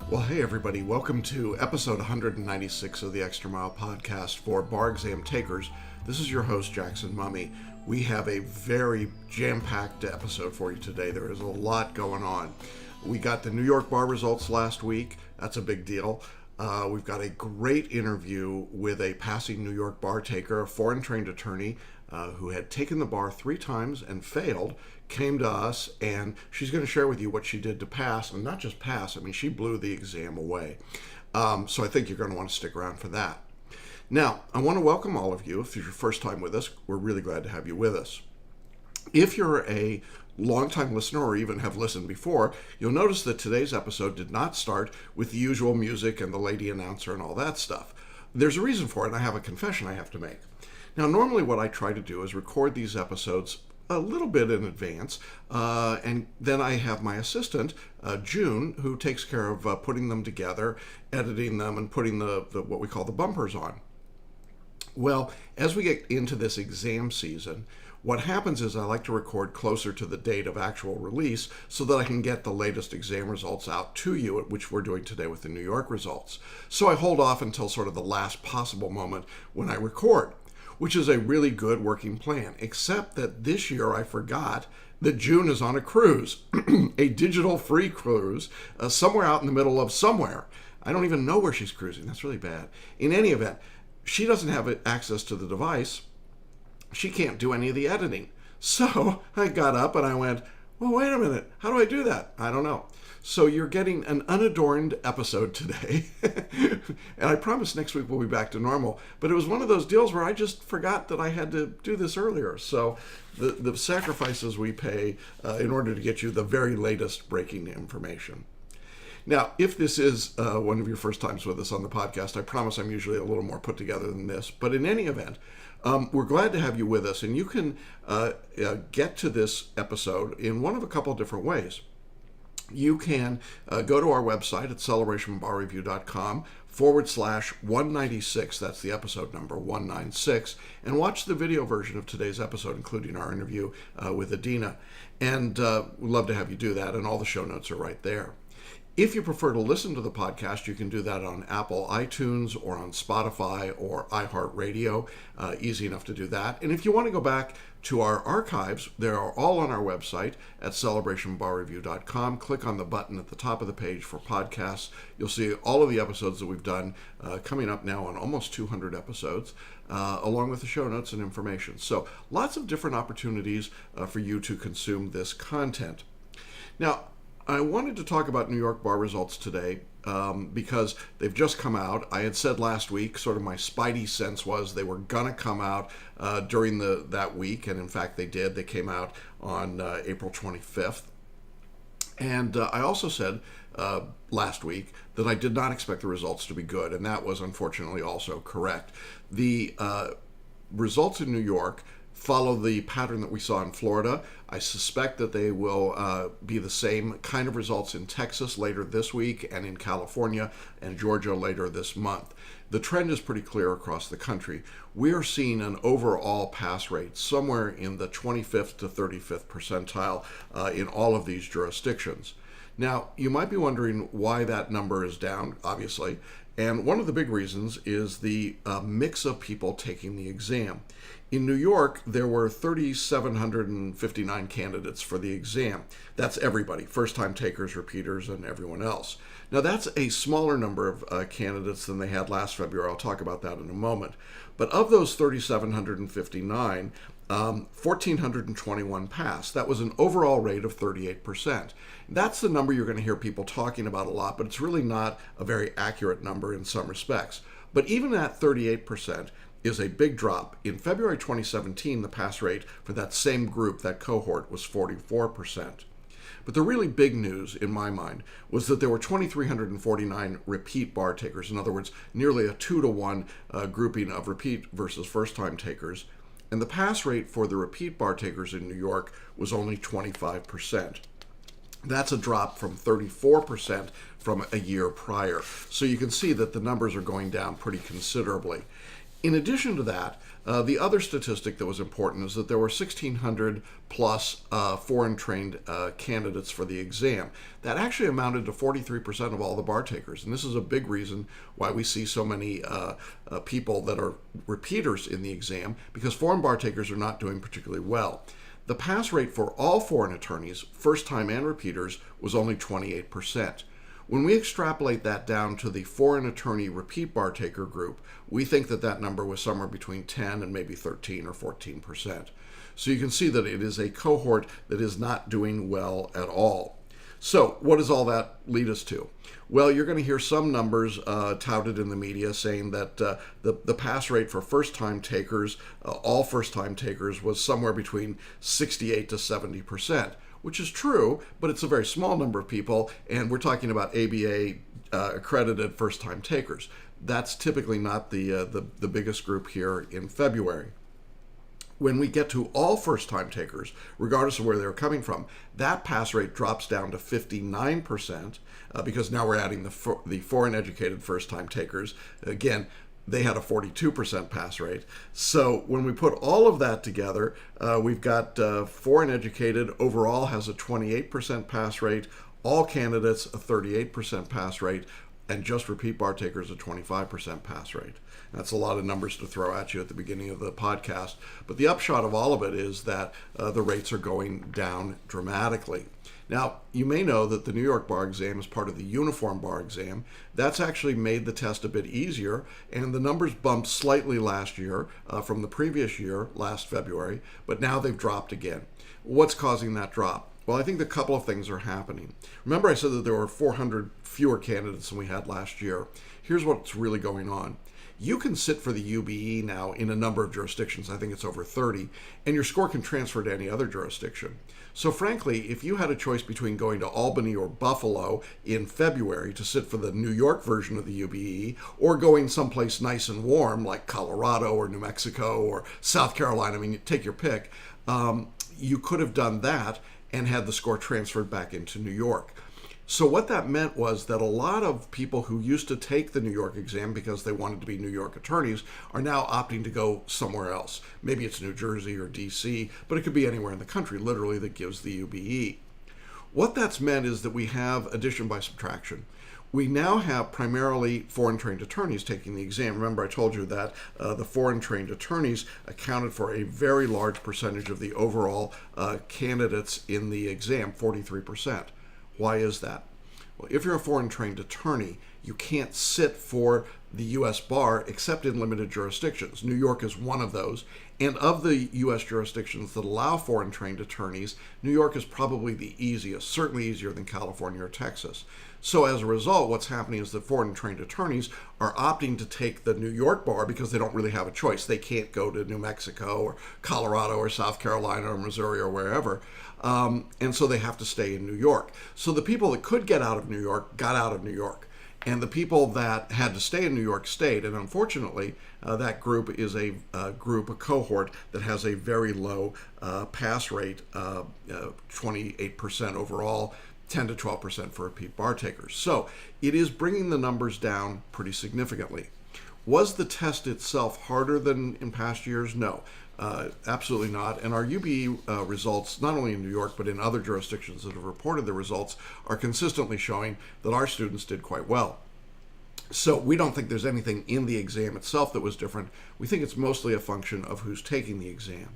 Well, hey everybody, welcome to episode 196 of the Extra Mile podcast for bar exam takers. This is your host, Jackson Mummy. We have a very jam-packed episode for you today. There is a lot going on. We got the New York bar results last week. That's a big deal. We've got a great interview with a passing New York bar taker, a foreign-trained attorney who had taken the bar 3 times and failed, came to us, and she's going to share with you what she did to pass, and not just pass, I mean, she blew the exam away. So I think you're going to want to stick around for that. Now, I want to welcome all of you. If it's your first time with us, we're really glad to have you with us. If you're a longtime listener or even have listened before, you'll notice that today's episode did not start with the usual music and the lady announcer and all that stuff. There's a reason for it, and I have a confession I have to make. Now, normally what I try to do is record these episodes a little bit in advance, and then I have my assistant, June, who takes care of putting them together, editing them, and putting the what we call the bumpers on. Well, as we get into this exam season, what happens is I like to record closer to the date of actual release so that I can get the latest exam results out to you, which we're doing today with the New York results. So I hold off until sort of the last possible moment when I record, which is a really good working plan, except that this year I forgot that June is on a cruise, a digital free cruise, somewhere out in the middle of somewhere. I don't even know where she's cruising. That's really bad. In any event, she doesn't have access to the device. She can't do any of the editing. So I got up and I went, well, wait a minute. How do I do that? I don't know. So you're getting an unadorned episode today. And I promise next week we'll be back to normal. But it was one of those deals where I just forgot that I had to do this earlier. So the sacrifices we pay in order to get you the very latest breaking information. Now, if this is one of your first times with us on the podcast, I promise I'm usually a little more put together than this. But in any event, we're glad to have you with us. And you can get to this episode in one of a couple of different ways. You can go to our website at celebrationbarreview.com/196, that's the episode number 196, and watch the video version of today's episode, including our interview with Adina. And we'd love to have you do that, and all the show notes are right there. If you prefer to listen to the podcast, you can do that on Apple iTunes or on Spotify or iHeartRadio. Easy enough to do that. And if you want to go back to our archives, they are all on our website at celebrationbarreview.com. Click on the button at the top of the page for podcasts. You'll see all of the episodes that we've done, coming up now on almost 200 episodes, along with the show notes and information. So lots of different opportunities for you to consume this content. Now, I wanted to talk about New York bar results today because they've just come out. I had said last week, sort of my spidey sense was they were going to come out during that week, and in fact they did. They came out on April 25th. And I also said last week that I did not expect the results to be good, and that was unfortunately also correct. The results in New York follow the pattern that we saw in Florida. I suspect that they will be the same kind of results in Texas later this week and in California and Georgia later this month. The trend is pretty clear across the country. We are seeing an overall pass rate somewhere in the 25th to 35th percentile in all of these jurisdictions. Now, you might be wondering why that number is down, obviously, and one of the big reasons is the mix of people taking the exam. In New York, there were 3,759 candidates for the exam. That's everybody, first-time takers, repeaters, and everyone else. Now, that's a smaller number of candidates than they had last February. I'll talk about that in a moment. But of those 3,759, 1,421 passed. That was an overall rate of 38%. That's the number you're going to hear people talking about a lot, but it's really not a very accurate number in some respects. But even at 38%, is a big drop. In February 2017, the pass rate for that same group, that cohort, was 44%. But the really big news, in my mind, was that there were 2,349 repeat bar takers. In other words, nearly a 2-to-1 grouping of repeat versus first-time takers. And the pass rate for the repeat bar takers in New York was only 25%. That's a drop from 34% from a year prior. So you can see that the numbers are going down pretty considerably. In addition to that, the other statistic that was important is that there were 1,600 plus foreign trained candidates for the exam. That actually amounted to 43% of all the bar takers. And this is a big reason why we see so many people that are repeaters in the exam, because foreign bar takers are not doing particularly well. The pass rate for all foreign attorneys, first time and repeaters, was only 28%. When we extrapolate that down to the foreign attorney repeat bar taker group, we think that that number was somewhere between 10 and maybe 13 or 14%. So you can see that it is a cohort that is not doing well at all. So what does all that lead us to? Well, you're going to hear some numbers touted in the media saying that the pass rate for first-time takers, all first-time takers, was somewhere between 68 to 70%. Which is true, but it's a very small number of people, and we're talking about ABA accredited first-time takers. That's typically not the biggest group here in February. When we get to all first-time takers, regardless of where they're coming from, that pass rate drops down to 59%, because now we're adding the foreign-educated first-time takers. Again, they had a 42% pass rate. So when we put all of that together, we've got foreign educated overall has a 28% pass rate, all candidates a 38% pass rate, and just repeat bar takers a 25% pass rate. That's a lot of numbers to throw at you at the beginning of the podcast. But the upshot of all of it is that the rates are going down dramatically. Now, you may know that the New York bar exam is part of the uniform bar exam. That's actually made the test a bit easier, and the numbers bumped slightly last year from the previous year, last February, but now they've dropped again. What's causing that drop? Well, I think a couple of things are happening. Remember I said that there were 400 fewer candidates than we had last year. Here's what's really going on. You can sit for the UBE now in a number of jurisdictions, I think it's over 30, and your score can transfer to any other jurisdiction. So frankly, if you had a choice between going to Albany or Buffalo in February to sit for the New York version of the UBE, or going someplace nice and warm like Colorado or New Mexico or South Carolina, I mean, take your pick, you could have done that and had the score transferred back into New York. So what that meant was that a lot of people who used to take the New York exam because they wanted to be New York attorneys are now opting to go somewhere else. Maybe it's New Jersey or DC, but it could be anywhere in the country, literally, that gives the UBE. What that's meant is that we have addition by subtraction. We now have primarily foreign trained attorneys taking the exam. Remember, I told you that the foreign trained attorneys accounted for a very large percentage of the overall candidates in the exam, 43%. Why is that? Well, if you're a foreign trained attorney, you can't sit for the U.S. bar except in limited jurisdictions. New York is one of those. And of the U.S. jurisdictions that allow foreign trained attorneys, New York is probably the easiest, certainly easier than California or Texas. So as a result, what's happening is that foreign trained attorneys are opting to take the New York bar because they don't really have a choice. They can't go to New Mexico or Colorado or South Carolina or Missouri or wherever. And so they have to stay in New York. So the people that could get out of New York got out of New York. And the people that had to stay in New York stayed. And unfortunately, that group is a cohort that has a very low pass rate, 28% overall, 10 to 12% for repeat bar takers. So it is bringing the numbers down pretty significantly. Was the test itself harder than in past years? No, absolutely not. And our UBE results, not only in New York, but in other jurisdictions that have reported the results, are consistently showing that our students did quite well. So we don't think there's anything in the exam itself that was different. We think it's mostly a function of who's taking the exam.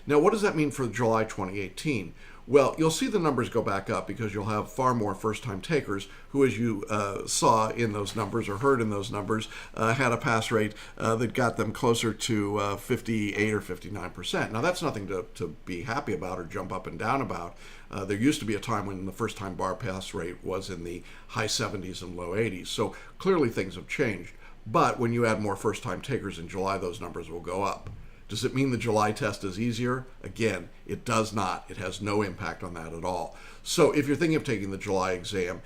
Now, what does that mean for July 2018? Well, you'll see the numbers go back up because you'll have far more first-time takers who, as you saw in those numbers or heard in those numbers, had a pass rate that got them closer to 58 or 59%. Now, that's nothing to be happy about or jump up and down about. There used to be a time when the first-time bar pass rate was in the high 70s and low 80s. So clearly things have changed. But when you add more first-time takers in July, those numbers will go up. Does it mean the July test is easier? Again, it does not. It has no impact on that at all. So if you're thinking of taking the July exam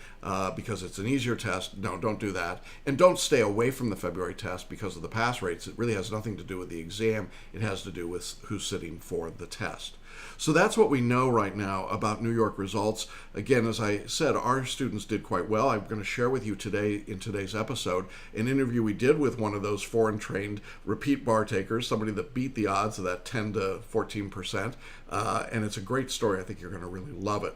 because it's an easier test, no, don't do that. And don't stay away from the February test because of the pass rates. It really has nothing to do with the exam. It has to do with who's sitting for the test. So that's what we know right now about New York results. Again, as I said, our students did quite well. I'm going to share with you today, in today's episode, an interview we did with one of those foreign trained repeat bar takers, somebody that beat the odds of that 10 to 14%. And it's a great story. I think you're going to really love it.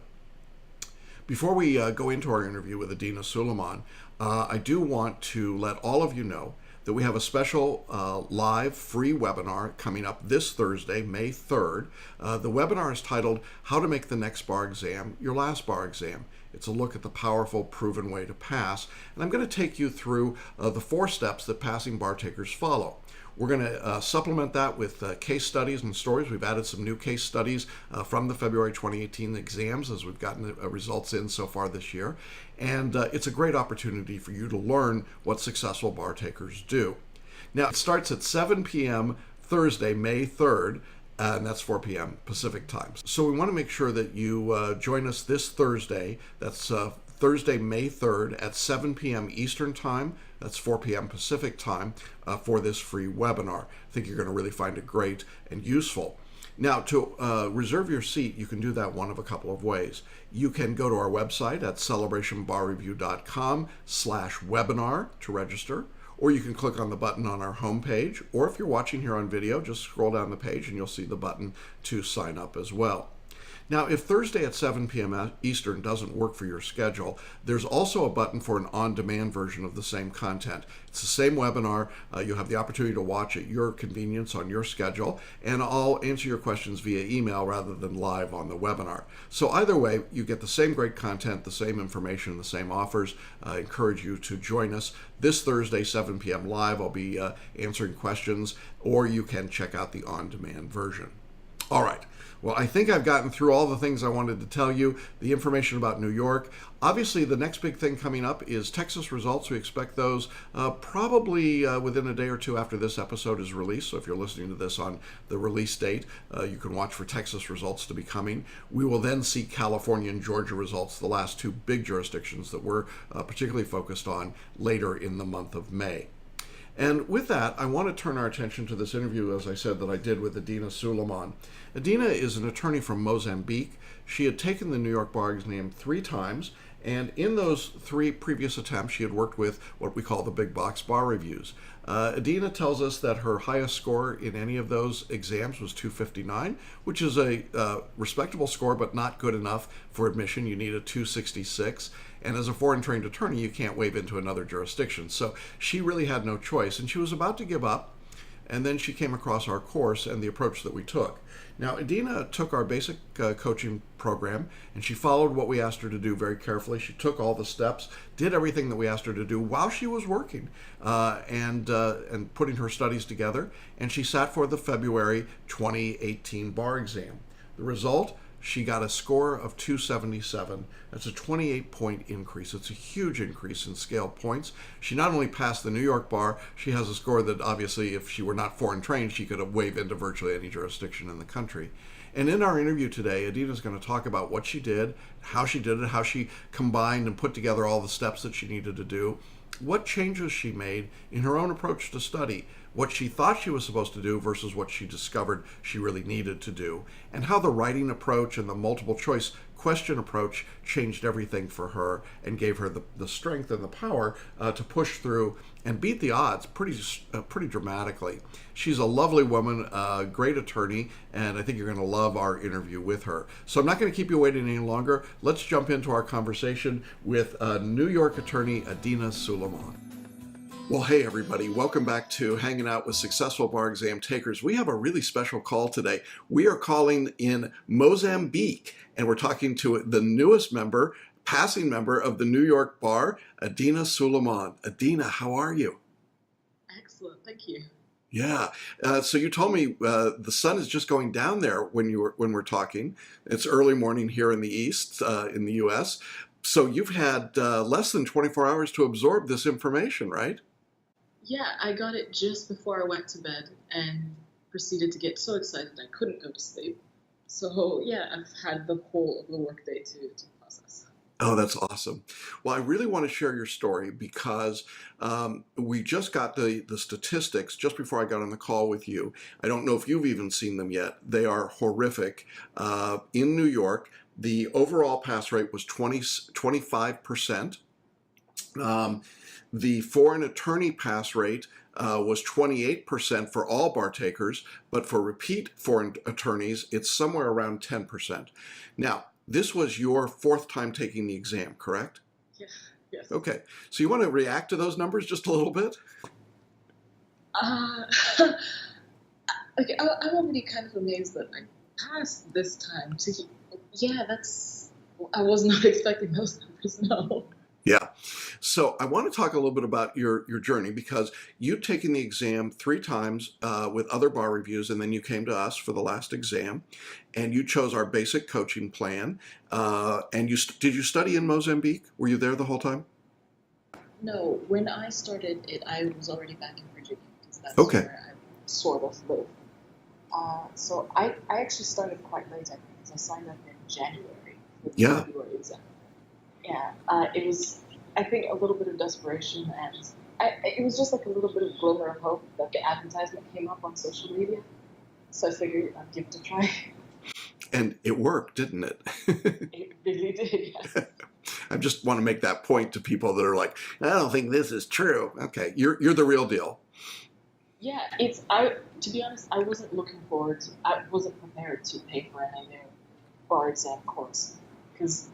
Before we go into our interview with Adina Suleiman, I do want to let all of you know that we have a special live free webinar coming up this Thursday, May 3rd. The webinar is titled How to Make the Next Bar Exam Your Last Bar Exam. It's a look at the powerful, proven way to pass. And I'm going to take you through the 4 steps that passing bar takers follow. We're going to supplement that with case studies and stories. We've added some new case studies from the February 2018 exams as we've gotten results in so far this year. And it's a great opportunity for you to learn what successful bar takers do. Now, it starts at 7 p.m. Thursday, May 3rd, and that's 4 p.m. Pacific time. So we want to make sure that you join us this Thursday. That's Thursday, May 3rd at 7 p.m. Eastern Time. That's 4 p.m. Pacific Time for this free webinar. I think you're going to really find it great and useful. Now, to reserve your seat, you can do that one of a couple of ways. You can go to our website at celebrationbarreview.com/webinar to register, or you can click on the button on our homepage, or if you're watching here on video, just scroll down the page and you'll see the button to sign up as well. Now, if Thursday at 7 p.m. Eastern doesn't work for your schedule, there's also a button for an on-demand version of the same content. It's the same webinar. You'll have the opportunity to watch at your convenience on your schedule, and I'll answer your questions via email rather than live on the webinar. So either way, you get the same great content, the same information, the same offers. I encourage you to join us this Thursday, 7 p.m. live. I'll be answering questions, or you can check out the on-demand version. All right. Well, I think I've gotten through all the things I wanted to tell you, the information about New York. Obviously, the next big thing coming up is Texas results. We expect those probably within a day or two after this episode is released. So if you're listening to this on the release date, you can watch for Texas results to be coming. We will then see California and Georgia results, the last 2 big jurisdictions that we're particularly focused on later in the month of May. And with that, I want to turn our attention to this interview, as I said, that I did with Adina Suleiman. Adina is an attorney from Mozambique. She had taken the New York bar exam 3 times, and in those 3 previous attempts, she had worked with what we call the big box bar reviews. Adina tells us that her highest score in any of those exams was 259, which is a respectable score, but not good enough for admission. You need a 266. And as a foreign trained attorney, you can't waive into another jurisdiction. So she really had no choice, and she was about to give up. And then she came across our course and the approach that we took. Now, Adina took our basic coaching program, and she followed what we asked her to do very carefully. She took all the steps, did everything that we asked her to do while she was working and putting her studies together. And she sat for the February 2018 bar exam. The result? She got a score of 277. That's a 28-point increase. It's a huge increase in scale points. She not only passed the New York bar, she has a score that obviously, if she were not foreign trained, she could have waived into virtually any jurisdiction in the country. And in our interview today, Adina is going to talk about what she did, how she did it, how she combined and put together all the steps that she needed to do, what changes she made in her own approach to study, what she thought she was supposed to do versus what she discovered she really needed to do, and how the writing approach and the multiple choice question approach changed everything for her and gave her the strength and the power to push through and beat the odds pretty dramatically. She's a lovely woman, a great attorney, and I think you're going to love our interview with her. So I'm not going to keep you waiting any longer. Let's jump into our conversation with New York attorney Adina Suleiman. Well, hey, everybody. Welcome back to Hanging Out with Successful Bar Exam Takers. We have a really special call today. We are calling in Mozambique, and we're talking to the newest member, passing member of the New York Bar, Adina Suleiman. Adina, how are you? Excellent. Thank you. Yeah. So you told me the sun is just going down there when we're talking. It's early morning here in the East, in the U.S., so you've had less than 24 hours to absorb this information, right? Yeah, I got it just before I went to bed and proceeded to get so excited I couldn't go to sleep. So yeah, I've had the whole of the workday to process. Oh, that's awesome. Well, I really want to share your story because we just got the statistics just before I got on the call with you. I don't know if you've even seen them yet. They are horrific. In New York, the overall pass rate was 25%. Um, the foreign attorney pass rate was 28% for all bar takers, but for repeat foreign attorneys, it's somewhere around 10%. Now, this was your fourth time taking the exam, correct? Yeah. Yes. Okay, so you want to react to those numbers just a little bit? Uh, okay, I'm already kind of amazed that I passed this time. So, yeah, that's. I was not expecting those numbers, no. Yeah. So I want to talk a little bit about your journey because you've taken the exam three times with other bar reviews, and then you came to us for the last exam, and you chose our basic coaching plan. And did you study in Mozambique? Were you there the whole time? No, when I started it, I was already back in Virginia because that's Okay. where I sort of live. So I actually started quite late, I think, because I signed up in January for the Yeah. February exam. Yeah, it was, I think, a little bit of desperation, and it was just like a little bit of glimmer of hope that the advertisement came up on social media. So I figured I'd give it a try. And it worked, didn't it? It really did, yes. I just want to make that point to people that are like, I don't think this is true. Okay, you're the real deal. Yeah, to be honest, I wasn't prepared to pay for any new bar exam course because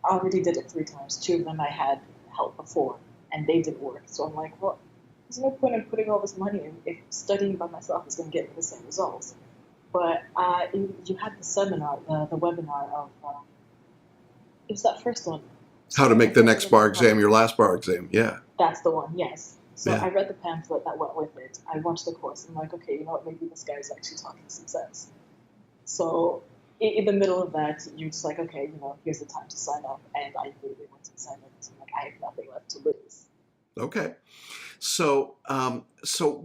I already did it three times. Two of them I had help before, and they didn't work. So I'm like, well, there's no point in putting all this money in if studying by myself is going to get me the same results. But you had the seminar, the webinar of, it was that first one. How to Sorry, I make the can't next remember bar the exam title. your last bar exam. Yeah. That's the one, yes. So Yeah. I read the pamphlet that went with it. I watched the course. I'm like, okay, you know what? Maybe this guy's actually talking some sense. So in the middle of that, you're just like, okay, here's the time to sign up. And I literally went to sign up. So I'm like, I have nothing left to lose. Okay. So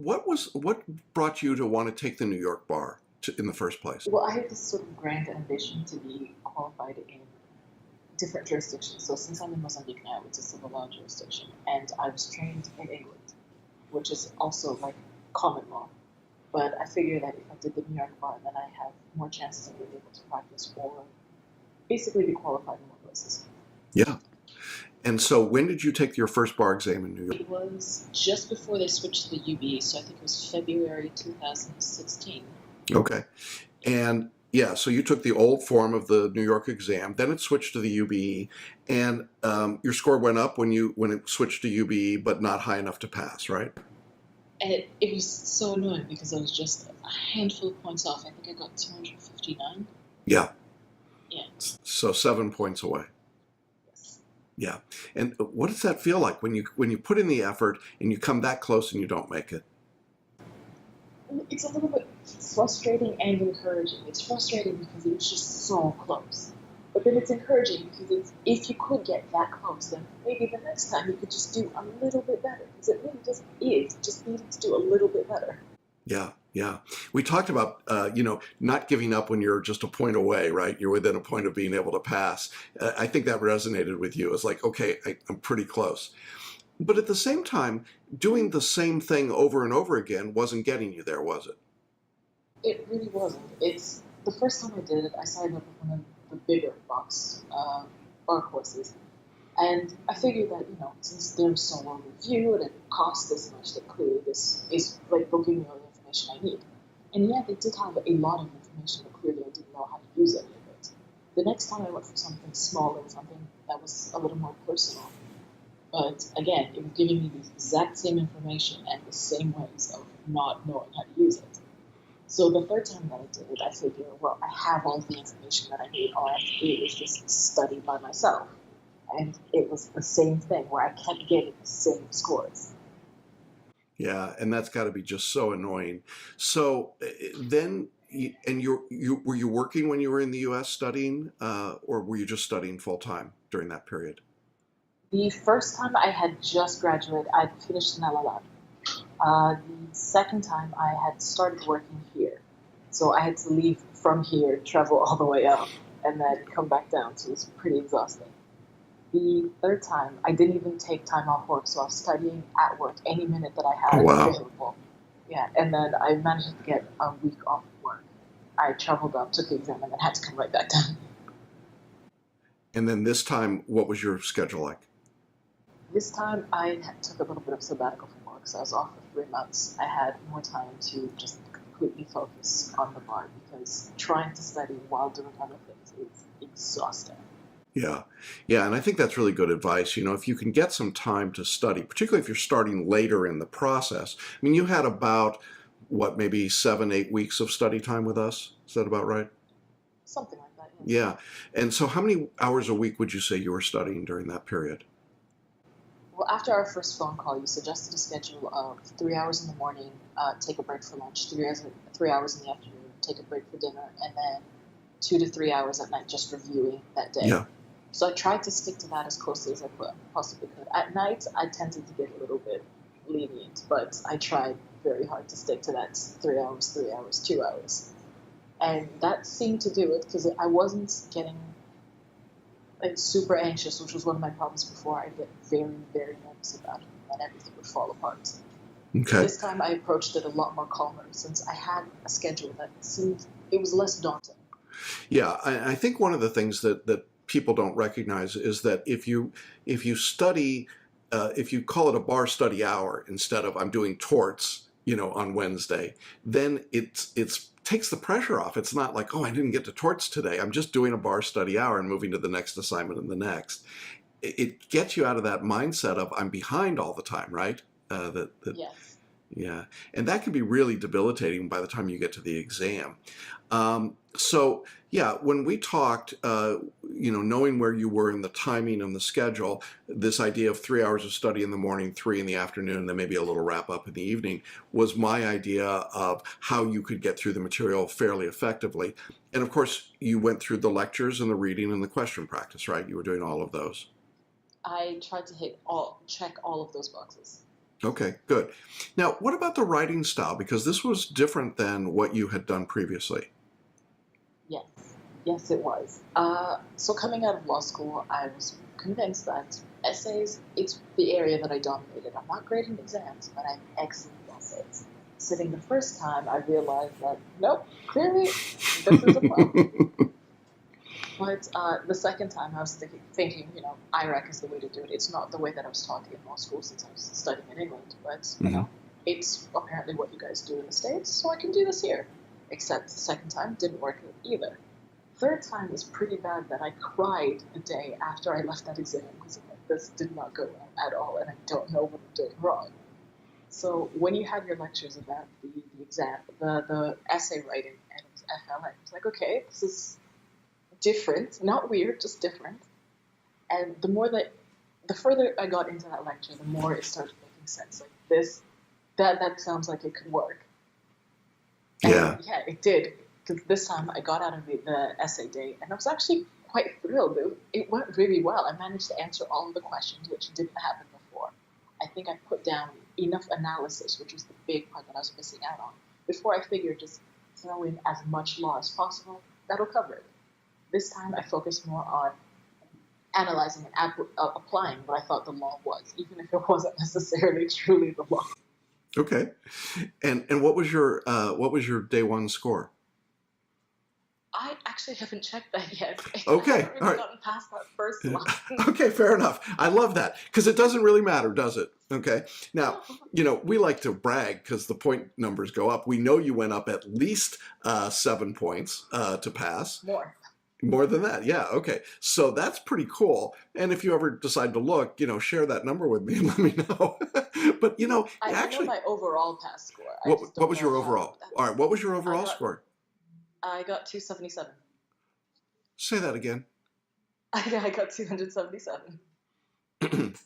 what brought you to want to take the New York bar in the first place? Well, I have this sort of grand ambition to be qualified in different jurisdictions. So since I'm in Mozambique now, it's a civil law jurisdiction, and I was trained in England, which is also like common law. But I figure that if I did the New York bar, then I have more chances of being able to practice or basically be qualified in more places. Yeah. And so when did you take your first bar exam in New York? It was just before they switched to the UB, so I think it was February 2016. Okay. And yeah, so you took the old form of the New York exam, then it switched to the UBE, and your score went up when it switched to UBE, but not high enough to pass, right? And it was so annoying because I was just a handful of points off. I think I got 259. Yeah. Yeah. So 7 points away. Yes. Yeah. And what does that feel like when you put in the effort and you come that close and you don't make it? It's a little bit frustrating and encouraging. It's frustrating because it was just so close. But then it's encouraging because if you could get that close, then maybe the next time you could just do a little bit better. Because it really just needing to do a little bit better. Yeah, yeah. We talked about, not giving up when you're just a point away, right? You're within a point of being able to pass. I think that resonated with you. It's like, okay, I'm pretty close. But at the same time, doing the same thing over and over again wasn't getting you there, was it? It really wasn't. It's the first time I did it, I signed up with one of the bigger bar courses. And I figured that, since they're so well reviewed and cost this much, that clearly this is like they'll give me all the information I need. And yeah, they did have a lot of information, but clearly I didn't know how to use any of it. The next time I went for something smaller, something that was a little more personal. But again, it was giving me the exact same information and the same ways of not knowing how to use it. So the third time that I did it, I figured, well, I have all the information that I need. All I have to do is just study by myself. And it was the same thing where I kept getting the same scores. Yeah, and that's got to be just so annoying. So then, were you working when you were in the U.S. studying, or were you just studying full time during that period? The first time I had just graduated, I finished an LLM. The second time I had started working here. So I had to leave from here, travel all the way up, and then come back down. So it was pretty exhausting. The third time, I didn't even take time off work, so I was studying at work any minute that I Oh, had wow. available. Yeah, and then I managed to get a week off work. I traveled up, took the exam, and then had to come right back down. And then this time, what was your schedule like? This time, took a little bit of sabbatical from work, so I was off for 3 months. I had more time to just completely focus on the bar because trying to study while doing other things is exhausting. Yeah. Yeah. And I think that's really good advice. If you can get some time to study, particularly if you're starting later in the process. I mean, you had about, what, maybe 7, 8 weeks of study time with us? Is that about right? Something like that, yes. Yeah. And so how many hours a week would you say you were studying during that period? Well, after our first phone call, you suggested a schedule of 3 hours in the morning, take a break for lunch, 3 hours in the afternoon, take a break for dinner, and then 2 to 3 hours at night just reviewing that day. Yeah. So I tried to stick to that as closely as I possibly could. At night, I tended to get a little bit lenient, but I tried very hard to stick to that 3 hours, 3 hours, 2 hours. And that seemed to do it because I wasn't getting like super anxious, which was one of my problems before. I get very, very nervous about it, and everything would fall apart. Okay. This time I approached it a lot more calmer since I had a schedule that seemed it was less daunting. Yeah, I think one of the things that people don't recognize is that if you study, if you call it a bar study hour instead of I'm doing torts, on Wednesday, then it's takes the pressure off. It's not like, oh, I didn't get to torts today. I'm just doing a bar study hour and moving to the next assignment and the next. It gets you out of that mindset of I'm behind all the time, right? That Yes. Yeah, and that can be really debilitating by the time you get to the exam. So yeah, when we talked, knowing where you were in the timing and the schedule, this idea of 3 hours of study in the morning, three in the afternoon, and then maybe a little wrap up in the evening was my idea of how you could get through the material fairly effectively. And of course, you went through the lectures and the reading and the question practice, right? You were doing all of those. I tried to check all of those boxes. Okay, good. Now, what about the writing style? Because this was different than what you had done previously. Yes. Yes, it was. So coming out of law school, I was convinced that essays, it's the area that I dominated. I'm not great in exams, but I'm excellent in essays. Sitting the first time, I realized that, nope, clearly this is a problem. But the second time, I was thinking, IRAC is the way to do it. It's not the way that I was taught in law school since I was studying in England, but, Hmm. it's apparently what you guys do in the States, so I can do this here. Except the second time didn't work either. Third time was pretty bad that I cried the day after I left that exam because I'm like, this did not go well at all, and I don't know what I'm doing wrong. So when you had your lectures about the exam, the essay writing, and it was FLA, I was like, okay, this is different, not weird, just different. And the further I got into that lecture, the more it started making sense. Like that sounds like it could work. And Yeah. yeah, it did. Because this time I got out of the essay day, and I was actually quite thrilled. It went really well. I managed to answer all of the questions, which didn't happen before. I think I put down enough analysis, which was the big part that I was missing out on. Before I figured just throw in as much law as possible, that'll cover it. This time I focused more on analyzing and applying what I thought the law was, even if it wasn't necessarily truly the law. Okay. And what was your day one score? I actually haven't checked that yet. I Okay. haven't All really right. gotten past that first line. Okay, fair enough. I love that because it doesn't really matter, does it? Okay. Now, we like to brag because the point numbers go up. We know you went up at least 7 points to pass. More. More than that, yeah. Okay, so that's pretty cool. And if you ever decide to look, share that number with me and let me know. But I know actually, my overall pass score. I what just what don't was know your how. overall? All right, what was your I overall got score? I got 277. Say that again. I got 277.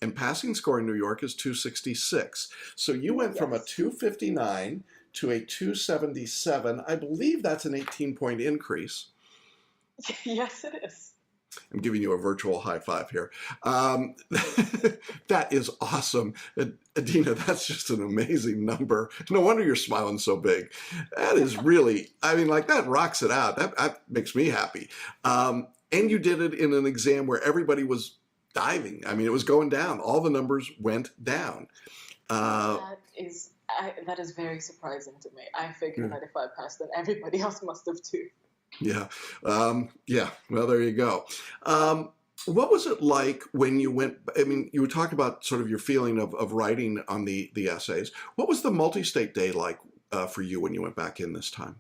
And passing score in New York is 266. So you went from a Yes. 259 to a 277. I believe that's an 18-point increase. Yes, it is. I'm giving you a virtual high five here. Um, that is awesome. Adina, that's just an amazing number. No wonder you're smiling so big. That is really, I mean, like that rocks it out. That makes me happy. And you did it in an exam where everybody was diving. I mean, it was going down. All the numbers went down. That is very surprising to me. I figured Yeah. that if I passed, then everybody else must have too. Yeah. Yeah. Well, there you go. What was it like when you went? I mean, you were talking about sort of your feeling of writing on the essays. What was the multi-state day like for you when you went back in this time?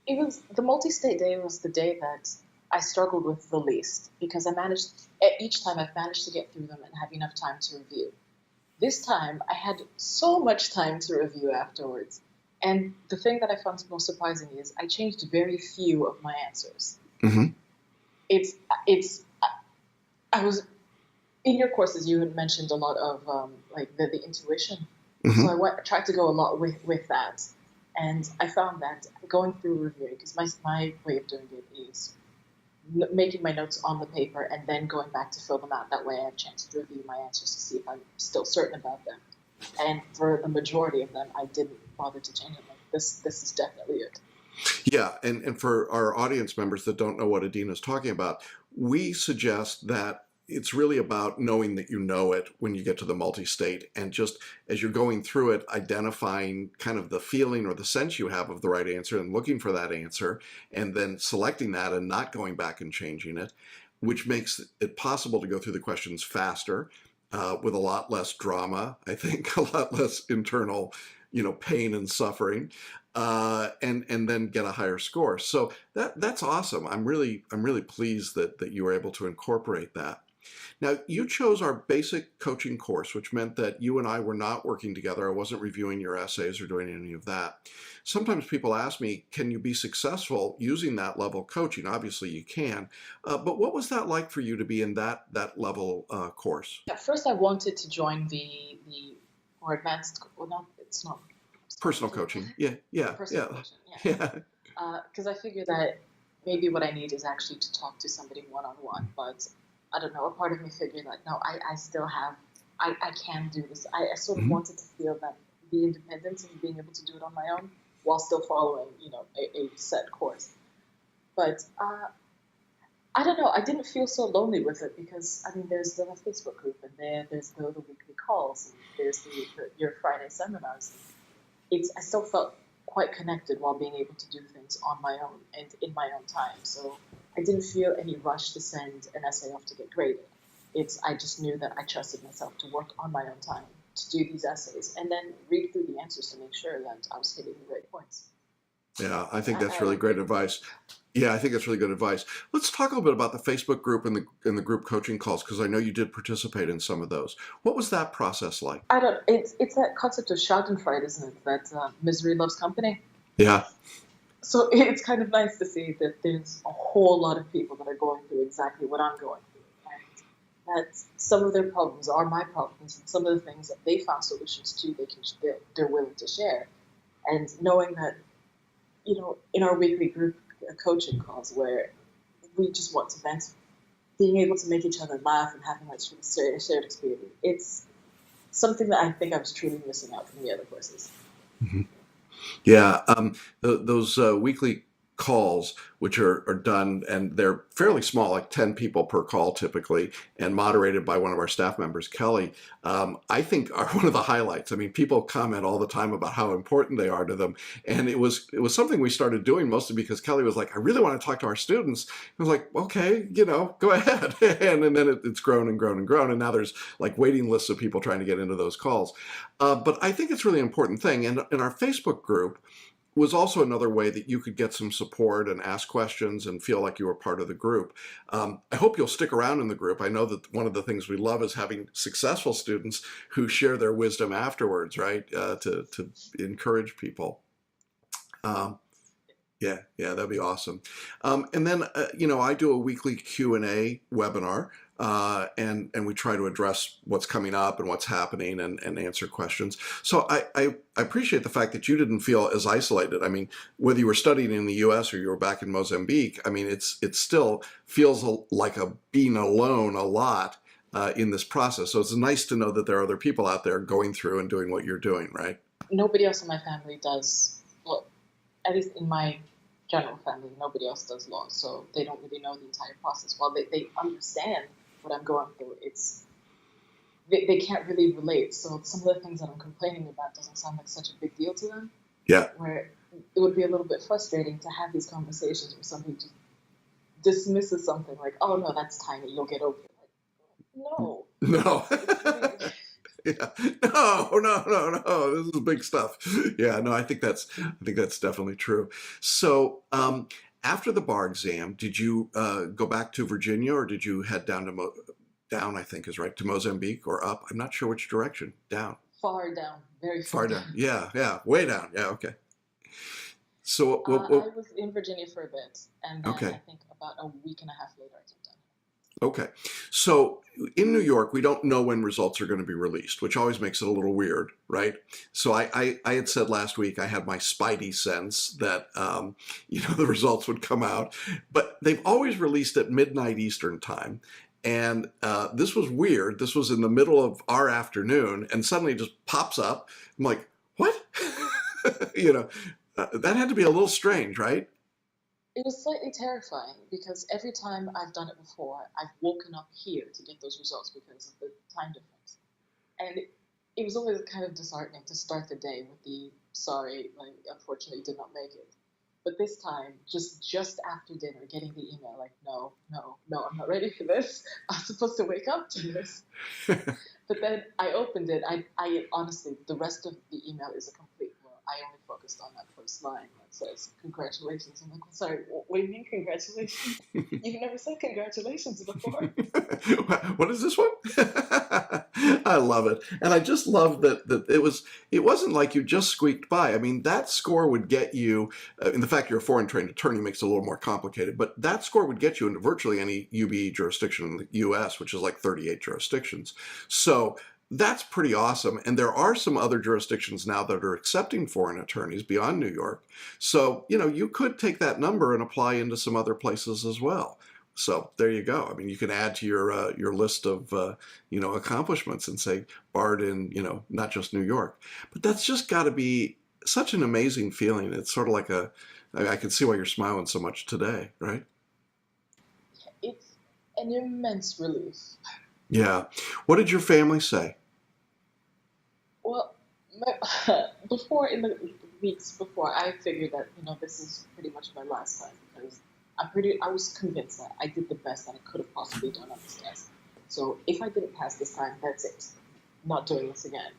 It was the multi-state day was the day that I struggled with the least because each time I've managed to get through them and have enough time to review. This time I had so much time to review afterwards. And the thing that I found most surprising is I changed very few of my answers. Mm-hmm. It's I was in your courses. You had mentioned a lot of like the intuition, Mm-hmm. so tried to go a lot with that, and I found that going through reviewing, because my way of doing it is making my notes on the paper and then going back to fill them out. That way I have a chance to review my answers to see if I'm still certain about them. And for the majority of them, I didn't bother to change them. Like, this is definitely it. Yeah, and for our audience members that don't know what Adina is talking about, we suggest that it's really about knowing that you know it when you get to the multi-state, and just as you're going through it, identifying kind of the feeling or the sense you have of the right answer and looking for that answer, and then selecting that and not going back and changing it, which makes it possible to go through the questions faster, with a lot less drama, I think, a lot less internal, pain and suffering, and then get a higher score. So that's awesome. I'm really pleased that you were able to incorporate that. Now, you chose our basic coaching course, which meant that you and I were not working together. I wasn't reviewing your essays or doing any of that. Sometimes people ask me, can you be successful using that level coaching? Obviously you can, but what was that like for you to be in that level course? At first, I wanted to join the more advanced. Well, not it's not Personal coaching. Yeah, personal coaching. yeah. Because I figured that maybe what I need is actually to talk to somebody one-on-one. But I don't know, a part of me figured that, no, I still have, I can do this. I sort of Mm-hmm. wanted to feel that the independence and being able to do it on my own while still following, a set course. But I don't know, I didn't feel so lonely with it because, I mean, there's the Facebook group and there's the weekly calls and there's your Friday seminars. I still felt quite connected while being able to do things on my own and in my own time. So I didn't feel any rush to send an essay off to get graded. I just knew that I trusted myself to work on my own time to do these essays and then read through the answers to make sure that I was hitting the right points. Yeah, I think that's really great advice. Yeah, I think that's really good advice. Let's talk a little bit about the Facebook group and the group coaching calls, because I know you did participate in some of those. What was that process like? It's that concept of Schadenfreude, isn't it? That misery loves company. Yeah. So it's kind of nice to see that there's a whole lot of people that are going through exactly what I'm going through, and that some of their problems are my problems, and some of the things that they found solutions to, they're willing to share, and knowing that, in our weekly group coaching calls where we just want to vent, being able to make each other laugh and having that shared experience, it's something that I think I was truly missing out from the other courses. Mm-hmm. Yeah, those weekly calls, which are done, and they're fairly small, like 10 people per call typically, and moderated by one of our staff members, Kelly, I think are one of the highlights. I mean, people comment all the time about how important they are to them. And it was something we started doing mostly because Kelly was like, I really want to talk to our students. I was like, okay, go ahead. and then it's grown and grown and grown. And now there's like waiting lists of people trying to get into those calls. But I think it's really an important thing. And in our Facebook group, was also another way that you could get some support and ask questions and feel like you were part of the group. I hope you'll stick around in the group. I know that one of the things we love is having successful students who share their wisdom afterwards, right? To encourage people. Yeah, that'd be awesome. And then, I do a weekly Q&A webinar, and we try to address what's coming up and what's happening and answer questions. So I appreciate the fact that you didn't feel as isolated. I mean, whether you were studying in the U.S. or you were back in Mozambique, I mean, it still feels like being alone a lot in this process. So it's nice to know that there are other people out there going through and doing what you're doing, right? Nobody else in my family does, well, at least in my general family, nobody else does law, so they don't really know the entire process. While they understand what I'm going through, they can't really relate. So some of the things that I'm complaining about doesn't sound like such a big deal to them. Yeah. Where it would be a little bit frustrating to have these conversations where somebody just dismisses something like, "Oh no, that's tiny. You'll get over it." Like, no, No. it's really. Yeah. No. This is big stuff. Yeah. No, I think that's definitely true. So, after the bar exam, did you go back to Virginia, or did you head down to down? I think is right, to Mozambique, or up. I'm not sure which direction. Down. Far down, very far Far down. down. Yeah. Yeah. Way down. Yeah. Okay. So, I was in Virginia for a bit, and then I okay. think about a week and a half later I came down. Okay. So in New York, we don't know when results are going to be released, which always makes it a little weird, right? So I had said last week I had my spidey sense that, the results would come out, but they've always released at midnight Eastern time. And this was weird. This was in the middle of our afternoon, and suddenly it just pops up. I'm like, what? That had to be a little strange, right? It was slightly terrifying because every time I've done it before, I've woken up here to get those results because of the time difference. And it was always kind of disheartening to start the day with the sorry, like unfortunately did not make it. But this time, just after dinner, getting the email like, no, I'm not ready for this. I'm supposed to wake up to this. But then I opened it. I honestly, the rest of the email is a complete blur. I only focused on that first line that says congratulations. I'm like, well, sorry, what do you mean congratulations? You've never said congratulations before. What is this one? I love it, and I just love that it wasn't like you just squeaked by. I mean, that score would get you, and the fact you're a foreign trained attorney makes it a little more complicated. But that score would get you into virtually any UBE jurisdiction in the U.S., which is like 38 jurisdictions. So that's pretty awesome. And there are some other jurisdictions now that are accepting foreign attorneys beyond New York. So, you could take that number and apply into some other places as well. So there you go. I mean, you can add to your list of accomplishments and say barred in not just New York, but that's just got to be such an amazing feeling. It's sort of like I can see why you're smiling so much today, right? It's an immense relief. Yeah. What did your family say? Well, before in the weeks before, I figured that this is pretty much my last time because I was convinced that I did the best that I could have possibly done on this test. So if I didn't pass this time, that's it. Not doing this again.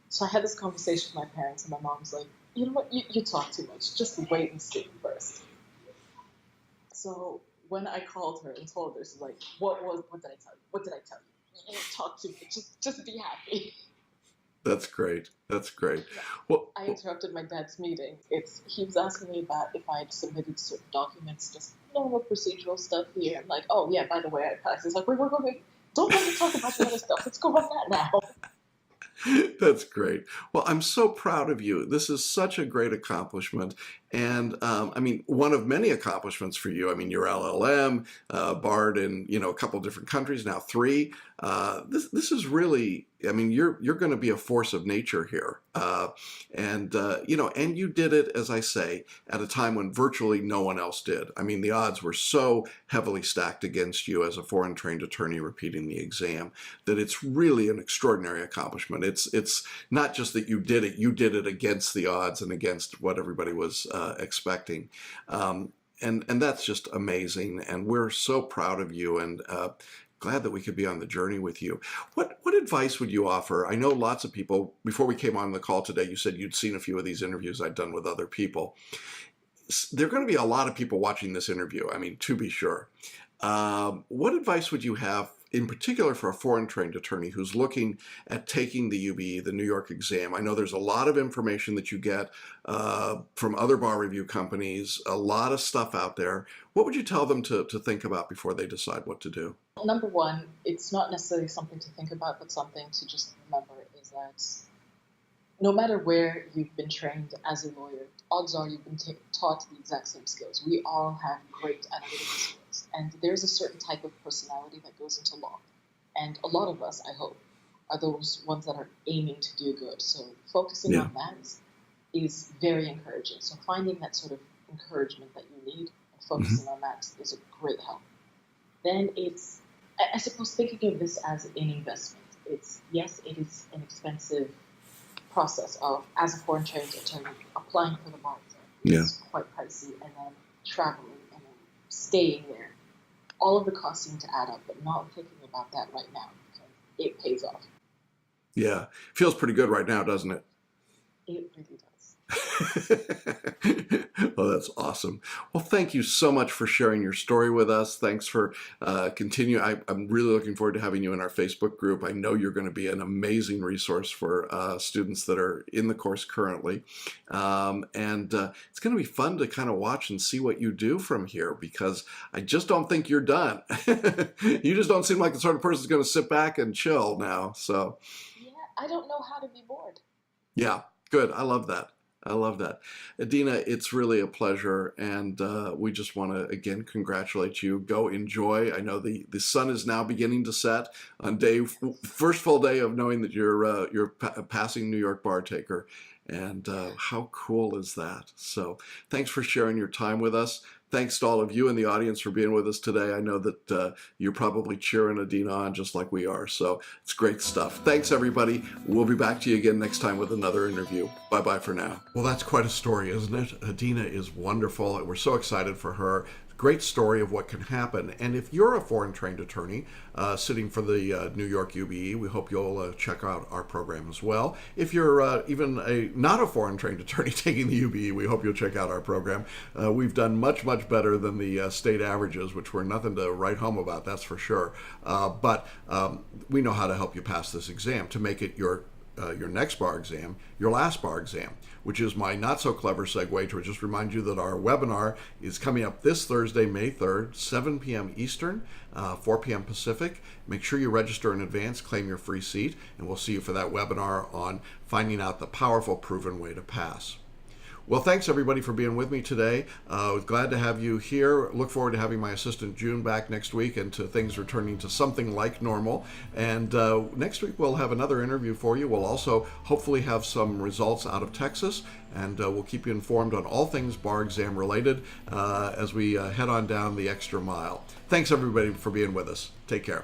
So I had this conversation with my parents, and my mom's like, you know what, you talk too much. Just wait and see first. So when I called her and told her, she's like, what did I tell you? What did I tell you? You didn't talk too much. Just be happy. That's great. That's great. Yeah. Well, I interrupted my dad's meeting. He was asking me about if I had submitted certain documents, just normal procedural stuff here. I'm like, oh yeah, by the way, I passed. He's like, wait. Don't let me talk about the other stuff. Let's go on that now. that's great. Well, I'm so proud of you. This is such a great accomplishment. And I mean, one of many accomplishments for you. I mean, your LLM, barred in a couple different countries, now 3. This is really, I mean, you're going to be a force of nature here, and you did it, as I say, at a time when virtually no one else did. I mean, the odds were so heavily stacked against you as a foreign trained attorney repeating the exam that it's really an extraordinary accomplishment. It's not just that you did it against the odds and against what everybody was expecting. And that's just amazing. And we're so proud of you and glad that we could be on the journey with you. What advice would you offer? I know lots of people, before we came on the call today, you said you'd seen a few of these interviews I'd done with other people. There are going to be a lot of people watching this interview, I mean, to be sure. What advice would you have in particular for a foreign trained attorney who's looking at taking the UBE, the New York exam? I know there's a lot of information that you get from other bar review companies, a lot of stuff out there. What would you tell them to think about before they decide what to do? Number one, it's not necessarily something to think about, but something to just remember is that no matter where you've been trained as a lawyer, odds are you've been taught the exact same skills. We all have great analytical skills, and there's a certain type of personality that goes into law. And a lot of us, I hope, are those ones that are aiming to do good. So focusing on that is very encouraging. So finding that sort of encouragement that you need, and Mm-hmm. focusing on that is a great help. Then I suppose, thinking of this as an investment. Yes, it is an expensive process of, as a foreign trained attorney, applying for the bar exam Yeah. is quite pricey, and then traveling and then staying there. All of the costs seem to add up, but not thinking about that right now because it pays off. Yeah. Feels pretty good right now, doesn't it? It really does. Well, that's awesome. Well, thank you so much for sharing your story with us. Thanks for continue. I'm really looking forward to having you in our Facebook group. I know you're going to be an amazing resource for students that are in the course currently. And it's going to be fun to kind of watch and see what you do from here, because I just don't think you're done. You just don't seem like the sort of person who's going to sit back and chill now. So, Yeah, I don't know how to be bored. yeah, good. I love that. I love that. Adina, it's really a pleasure. And we just want to, again, congratulate you. Go enjoy. I know the sun is now beginning to set on first full day of knowing that you're passing New York bar taker. And how cool is that? So thanks for sharing your time with us. Thanks to all of you in the audience for being with us today. I know that you're probably cheering Adina on just like we are. So it's great stuff. Thanks, everybody. We'll be back to you again next time with another interview. Bye-bye for now. Well, that's quite a story, isn't it? Adina is wonderful. We're so excited for her. Great story of what can happen. And if you're a foreign trained attorney sitting for the New York UBE, we hope you'll check out our program as well. If you're even not a foreign trained attorney taking the UBE, we hope you'll check out our program. We've done much, much better than the state averages, which were nothing to write home about, that's for sure. But we know how to help you pass this exam to make it your next bar exam, your last bar exam, which is my not so clever segue to just remind you that our webinar is coming up this Thursday, May 3rd, 7 p.m. Eastern, 4 p.m. Pacific. Make sure you register in advance, claim your free seat, and we'll see you for that webinar on finding out the powerful, proven way to pass. Well, thanks everybody for being with me today. Glad to have you here. Look forward to having my assistant June back next week and to things returning to something like normal. And next week we'll have another interview for you. We'll also hopefully have some results out of Texas, and we'll keep you informed on all things bar exam related as we head on down the extra mile. Thanks everybody for being with us. Take care.